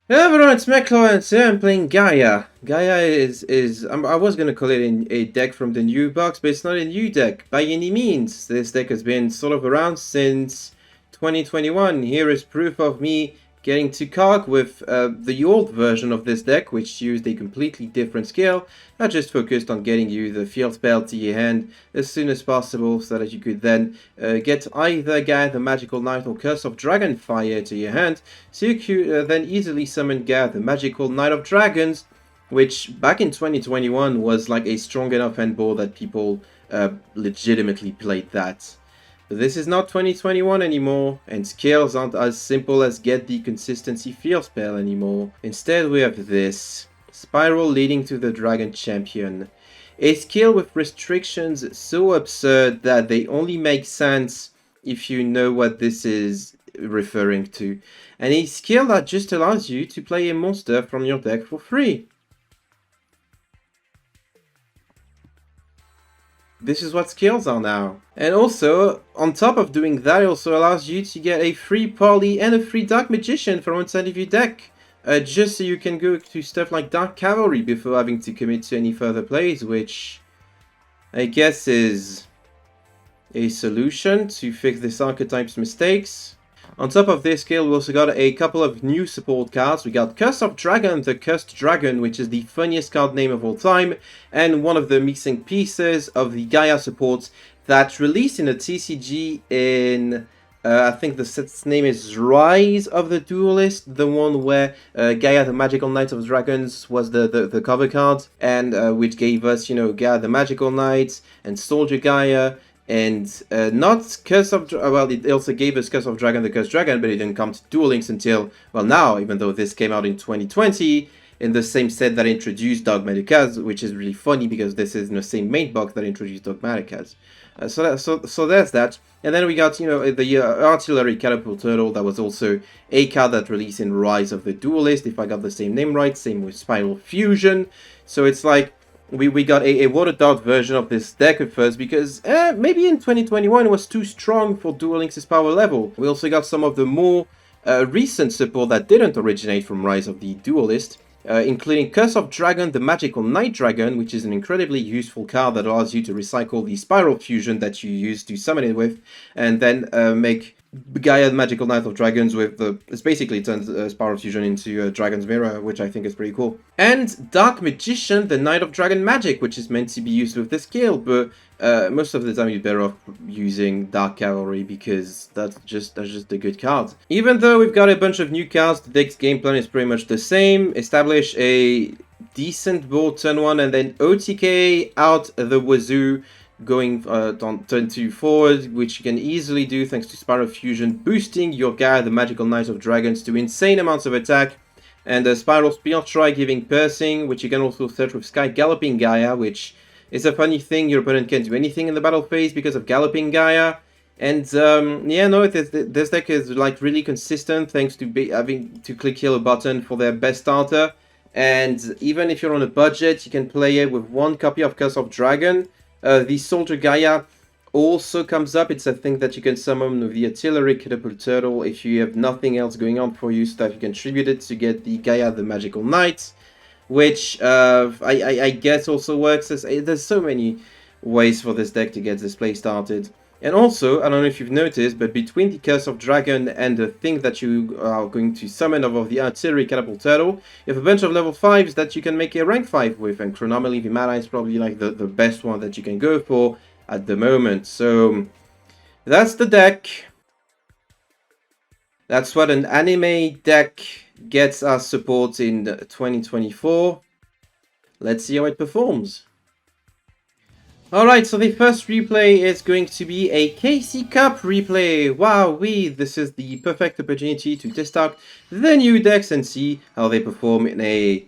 Hello everyone, it's Meklo and today I'm playing Gaia. Gaia I was gonna call it a deck from the new box, but it's not a new deck by any means. This deck has been sort of around since 2021. Here is proof of me getting to cog with the old version of this deck, which used a completely different skill. I just focused on getting you the field spell to your hand as soon as possible so that you could then get either Gaia the Magical Knight or Curse of Dragonfire to your hand, so you could then easily summon Gaia the Magical Knight of Dragons, which back in 2021 was like a strong enough handball that people legitimately played that. But this is not 2021 anymore, and skills aren't as simple as get the consistency field spell anymore. Instead we have this. Spiral leading to the Dragon Champion. A skill with restrictions so absurd that they only make sense if you know what this is referring to. And a skill that just allows you to play a monster from your deck for free. This is what skills are now. And also, on top of doing that, it also allows you to get a free Poly and a free Dark Magician from inside of your deck. Just so you can go to stuff like Dark Cavalry before having to commit to any further plays, which I guess is a solution to fix this archetype's mistakes. On top of this skill, we also got a couple of new support cards. We got Curse of Dragon, the Cursed Dragon, which is the funniest card name of all time, and one of the missing pieces of the Gaia supports that released in a TCG in... I think the set's name is Rise of the Duelist, the one where Gaia the Magical Knight of Dragons was the cover card, and which gave us, you know, Gaia the Magical Knight and Soldier Gaia, and not Curse of... well, it also gave us Curse of Dragon, the Cursed Dragon, but it didn't come to Duel Links until, well, now, even though this came out in 2020, in the same set that introduced Dogmaticas, which is really funny because this is in the same main box that introduced Dogmaticas. So there's that. And then we got, you know, the Artillery Catapult Turtle. That was also a card that released in Rise of the Duelist, if I got the same name right. Same with Spiral Fusion. So it's like we got a watered down version of this deck at first because maybe in 2021 it was too strong for Duel Links' power level. We also got some of the more recent support that didn't originate from Rise of the Duelist. Including Curse of Dragon, the Magical Night Dragon, which is an incredibly useful card that allows you to recycle the Spiral Fusion that you use to summon it with, and then make Gaia the Magical Knight of Dragons with the... It's basically turns Spiral Fusion into Dragon's Mirror, which I think is pretty cool. And Dark Magician, the Knight of Dragon Magic, which is meant to be used with this skill, but most of the time you're better off using Dark Cavalry because that's just a good card. Even though we've got a bunch of new cards, the deck's game plan is pretty much the same. Establish a decent board turn 1 and then OTK out the wazoo going on turn 2 forward, which you can easily do thanks to Spiral Fusion, boosting your Gaia the Magical Knight of Dragons to insane amounts of attack, and a Spiral Spear Try giving piercing, which you can also search with Sky Galloping Gaia, which is a funny thing. Your opponent can't do anything in the battle phase because of Galloping Gaia. And yeah, no, this deck is like really consistent thanks to having to click here a button for their best starter. And even if you're on a budget, you can play it with one copy of Curse of Dragon. The Soldier Gaia also comes up. It's a thing that you can summon with the Artillery Catapult Turtle if you have nothing else going on for you, so that you can tribute it to get the Gaia the Magical Knight, which I guess also works as... There's so many ways for this deck to get this play started. And also, I don't know if you've noticed, but between the Curse of Dragon and the thing that you are going to summon of the Artillery Catapult Turtle, you have a bunch of level 5s that you can make a rank 5 with, and Chronomally Vimana is probably like the best one that you can go for at the moment. So that's the deck. That's what an anime deck gets us support in 2024. Let's see how it performs. Alright, so the first replay is going to be a KC Cup replay. Wowee, this is the perfect opportunity to test out the new decks and see how they perform in a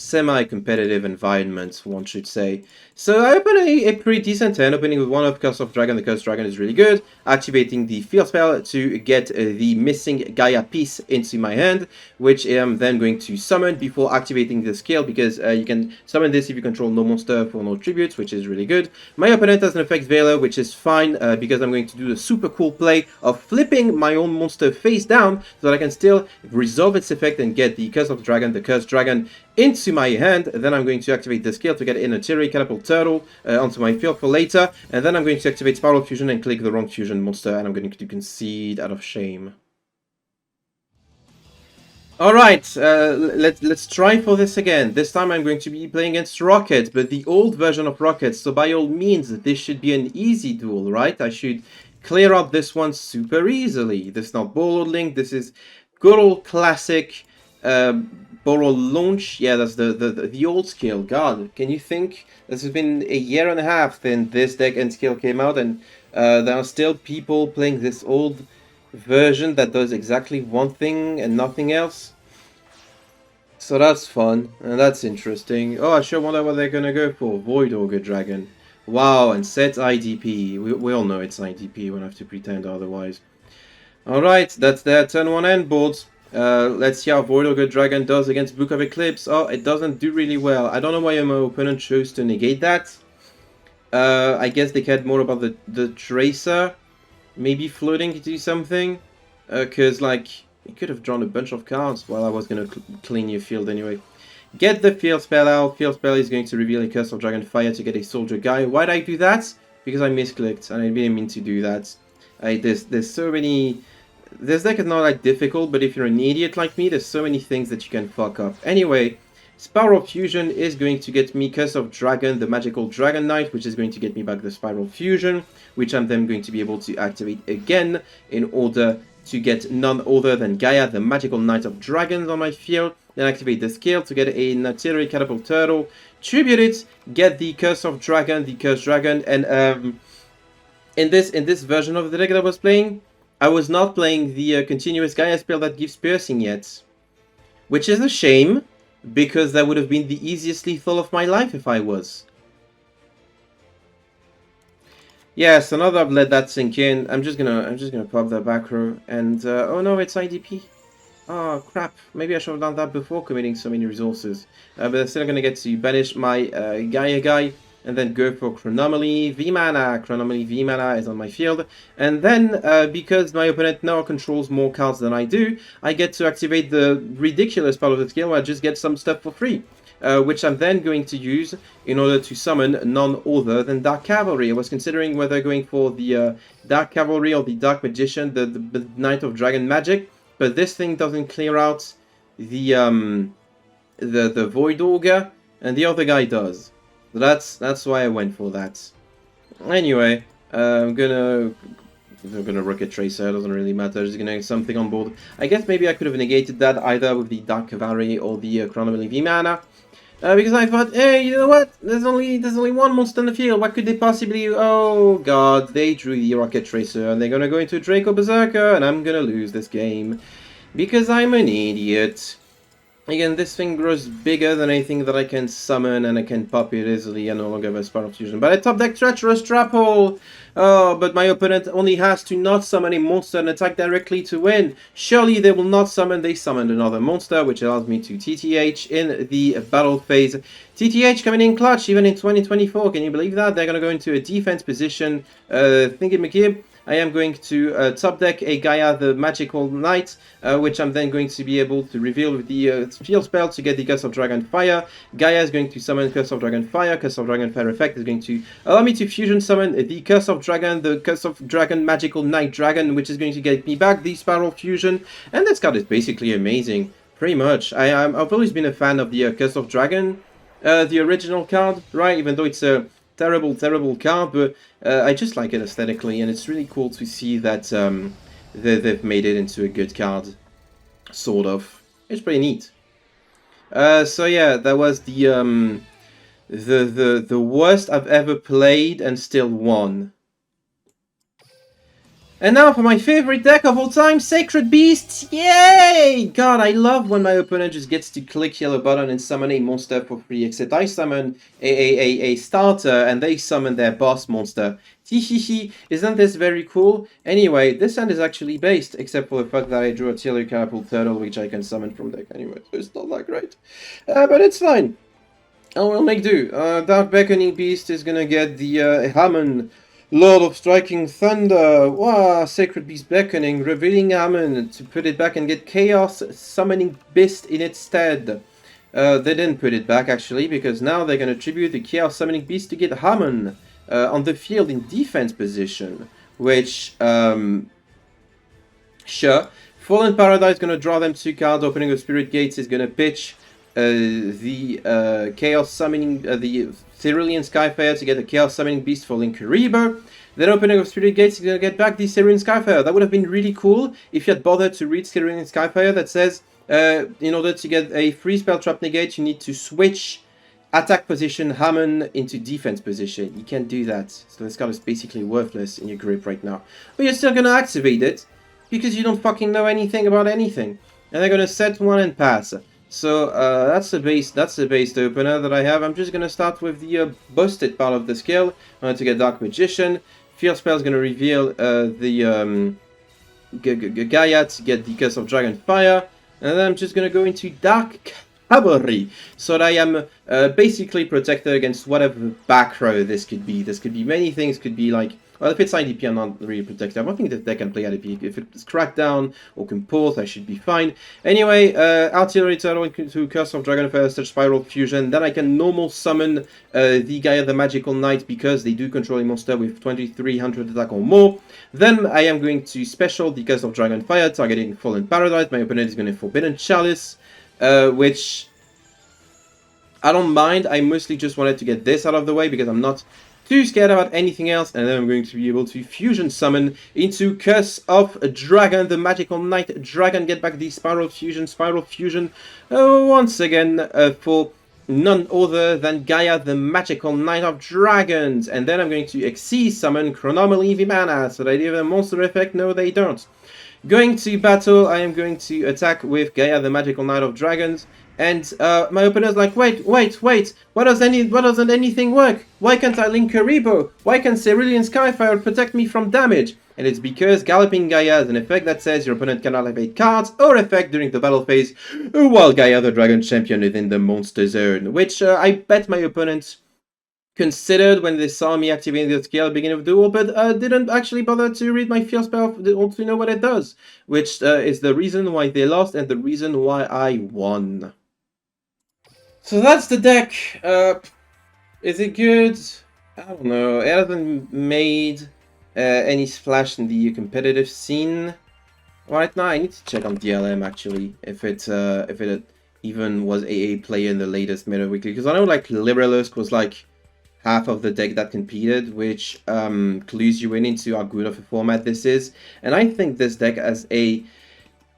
semi-competitive environment, one should say. So I open a pretty decent hand, opening with 1 of Curse of Dragon. The Curse Dragon is really good. Activating the field spell to get the missing Gaia piece into my hand, which I'm then going to summon before activating the skill, because you can summon this if you control no monster for no tributes, which is really good. My opponent has an effect Veiler, which is fine, because I'm going to do the super cool play of flipping my own monster face down so that I can still resolve its effect and get the Curse of Dragon, the Curse Dragon, into my hand. Then I'm going to activate the skill to get in a Cherry Catapult Turtle onto my field for later, and then I'm going to activate Spiral Fusion and click the wrong fusion monster, and I'm going to concede out of shame. Alright, let's try for this again. This time I'm going to be playing against Rokkets, but the old version of Rokkets, so by all means this should be an easy duel, right? I should clear out this one super easily. This is not Borrowed Link, this is good old classic Borrowed Launch. Yeah, that's the old skill. God, can you think? This has been a year and a half since this deck and skill came out, and there are still people playing this old version that does exactly one thing and nothing else. So that's fun, and that's interesting. Oh, I sure wonder what they're gonna go for. Void Ogre Dragon. Wow, and set IDP. We all know it's IDP, we don't have to pretend otherwise. Alright, that's their turn 1 end board. Let's see how Void Ogre Dragon does against Book of Eclipse. Oh, it doesn't do really well. I don't know why my opponent chose to negate that. I guess they cared more about the Tracer. Maybe floating to do something. Because, like, you could have drawn a bunch of cards while I was going to clean your field anyway. Get the field spell out. Field spell is going to reveal a Curse of Dragon Fire to get a Soldier Guy. Why'd I do that? Because I misclicked, and I didn't mean to do that. There's so many... This deck is not like difficult, but if you're an idiot like me, there's so many things that you can fuck up. Anyway, Spiral Fusion is going to get me Curse of Dragon, the Magical Dragon Knight, which is going to get me back the Spiral Fusion, which I'm then going to be able to activate again in order to get none other than Gaia, the Magical Knight of Dragons, on my field. Then activate the skill to get a Natiri Catapult Turtle, tribute it, get the Curse of Dragon, the Curse Dragon, and in this version of the deck that I was playing, I was not playing the continuous Gaia spell that gives piercing yet, which is a shame, because that would have been the easiest lethal of my life if I was. Yeah, so now that I've let that sink in, I'm just gonna pop that back row, and oh no, it's IDP. Oh crap, maybe I should have done that before committing so many resources. But I'm still gonna get to banish my Gaia guy, and then go for Chronomaly V-Mana. Chronomaly V-Mana is on my field. And then, because my opponent now controls more cards than I do, I get to activate the ridiculous part of the skill where I just get some stuff for free. Which I'm then going to use in order to summon none other than Dark Cavalry. I was considering whether going for the Dark Cavalry or the Dark Magician, the Knight of Dragon Magic, but this thing doesn't clear out the Void Ogre, and the other guy does. So that's why I went for that. Anyway, I'm gonna Rocket Tracer, doesn't really matter, just gonna get something on board. I guess maybe I could have negated that either with the Dark Cavalry or the Chronomaly V-Mana. Because I thought, hey, you know what? There's only one monster in the field. What could they possibly... Oh god, they drew the Rocket Tracer, and they're gonna go into Draco Berserker, and I'm gonna lose this game. Because I'm an idiot. Again, this thing grows bigger than anything that I can summon, and I can pop it easily. I no longer have a Spiral Fusion. But I top deck Treacherous Trap Hole! Oh, but my opponent only has to not summon a monster and attack directly to win. Surely they will not summon. They summoned another monster, which allows me to TTH in the battle phase. TTH coming in clutch, even in 2024. Can you believe that? They're going to go into a defense position. Thingy McKib. I am going to top deck a Gaia, the Magical Knight, which I'm then going to be able to reveal with the field spell to get the Curse of Dragon Fire. Gaia is going to summon Curse of Dragon Fire. Curse of Dragon Fire effect is going to allow me to fusion summon the Curse of Dragon, the Curse of Dragon Magical Knight Dragon, which is going to get me back the Spiral Fusion. And this card is basically amazing, pretty much. I've always been a fan of the Curse of Dragon, the original card, right? Even though it's a terrible card, but I just like it aesthetically, and it's really cool to see that they've made it into a good card, sort of. It's pretty neat. So yeah, that was the worst I've ever played and still won. And now for my favorite deck of all time, Sacred Beasts! Yay! God, I love when my opponent just gets to click yellow button and summon a monster for free, except I summon a starter and they summon their boss monster. Hihihi, isn't this very cool? Anyway, this hand is actually based, except for the fact that I drew a Artillery Catapult Turtle, which I can summon from deck anyway, so it's not that great. But it's fine. I will make do. Dark Beckoning Beast is gonna get the Hammond, Lord of Striking Thunder. Wow, Sacred Beast Beckoning, revealing Hammond to put it back and get Chaos Summoning Beast in its stead. They didn't put it back actually, because now they're gonna tribute the Chaos Summoning Beast to get Hammond on the field in defense position. Which, sure. Fallen Paradise is gonna draw them 2 cards. Opening of Spirit Gates is gonna pitch the Chaos Summoning, the Cerulean Skyfire to get the Chaos Summoning Beast for Linkuriboh. Then Opening of Spirit Gates is going to get back the Cerulean Skyfire. That would have been really cool if you had bothered to read Cerulean Skyfire that says, in order to get a free spell trap negate, you need to switch attack position Hammond into defense position. You can't do that. So this card is basically worthless in your grip right now. But you're still going to activate it, because you don't fucking know anything about anything. And they're going to set 1 and pass. So that's the base opener that I have. I'm just gonna start with the busted part of the skill. I'm going to get Dark Magician. Field Spell is gonna reveal the Gaia to get the Curse of Dragonfire, and then I'm just gonna go into Dark Cavalry, so that I am basically protected against whatever back row this could be. This could be many things. Could be like, well, if it's IDP, I'm not really protected. I don't think that they can play IDP. If it's Crackdown or Compulse, I should be fine. Anyway, Artillery Turtle into Curse of Dragonfire, such Spiral Fusion. Then I can normal summon the Gaia the Magical Knight, because they do control a monster with 2300 attack or more. Then I am going to special the Curse of Dragonfire, targeting Fallen Paradise. My opponent is going to Forbidden Chalice, which I don't mind. I mostly just wanted to get this out of the way, because I'm not too scared about anything else, and then I'm going to be able to fusion summon into Curse of Dragon, the Magical Knight Dragon, get back the Spiral Fusion, once again for none other than Gaia, the Magical Knight of Dragons, and then I'm going to Xyz summon Chronomaly Vimana, so they have a monster effect. No, they don't. Going to battle, I am going to attack with Gaia, the Magical Knight of Dragons, and my opponent's like, wait, why doesn't anything work? Why can't I Linkuriboh? Why can't Cerulean Skyfire protect me from damage? And it's because Galloping Gaia has an effect that says your opponent cannot activate cards or effect during the battle phase while Gaia the Dragon Champion is in the monster zone, which I bet my opponent considered when they saw me activating the skill at the beginning of the duel, but didn't actually bother to read my field spell or to know what it does, which is the reason why they lost and the reason why I won. So that's the deck. Is it good? I don't know. It hasn't made any splash in the competitive scene right now. I need to check on DLM actually if it even was AA player in the latest Meta Weekly, because I know like Liberalist was like half of the deck that competed, which clues you into how good of a format this is. And I think this deck has a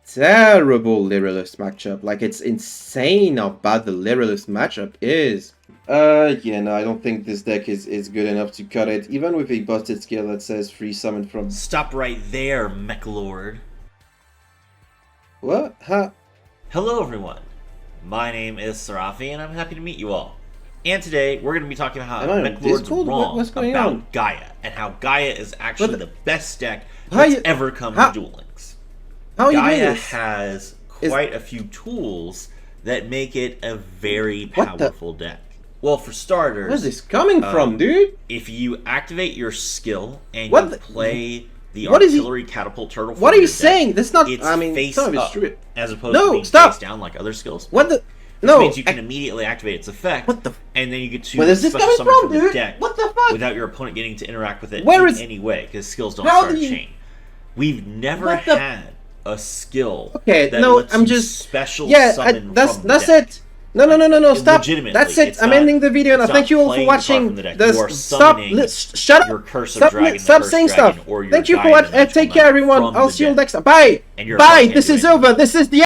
terrible Lyralist matchup. Like, it's insane how bad the Lyralist matchup is. Yeah, no, I don't think this deck is good enough to cut it, even with a busted skill that says free summon from... Stop right there, Mechlord. What? Huh? Hello, everyone. My name is Seraphs, and I'm happy to meet you all. And today, we're going to be talking about how Mechlord's wrong about Gaia, and how Gaia is actually the best deck that's ever come to Duel Links. Gaia has quite a few tools that make it a very powerful deck. Well, for starters... Where's this coming from, dude? If you activate your skill and you play the Artillery Catapult Turtle from What are you saying? Deck, That's not... it's I mean, face some of up, it's true. as opposed to being face down like other skills. What the... Which means you can immediately activate its effect, and then you get to special summon from the deck without your opponent getting to interact with it in any way, because skills don't start a chain. We've never had a skill that lets you special summon from the deck. No, stop. That's it. I'm ending the video, and thank you all for watching. Stop. Shut up. Your Curse of Dragon, stop saying stuff. Thank you for watching. Take care, everyone. I'll see you next time. Bye. Bye. This is over. This is the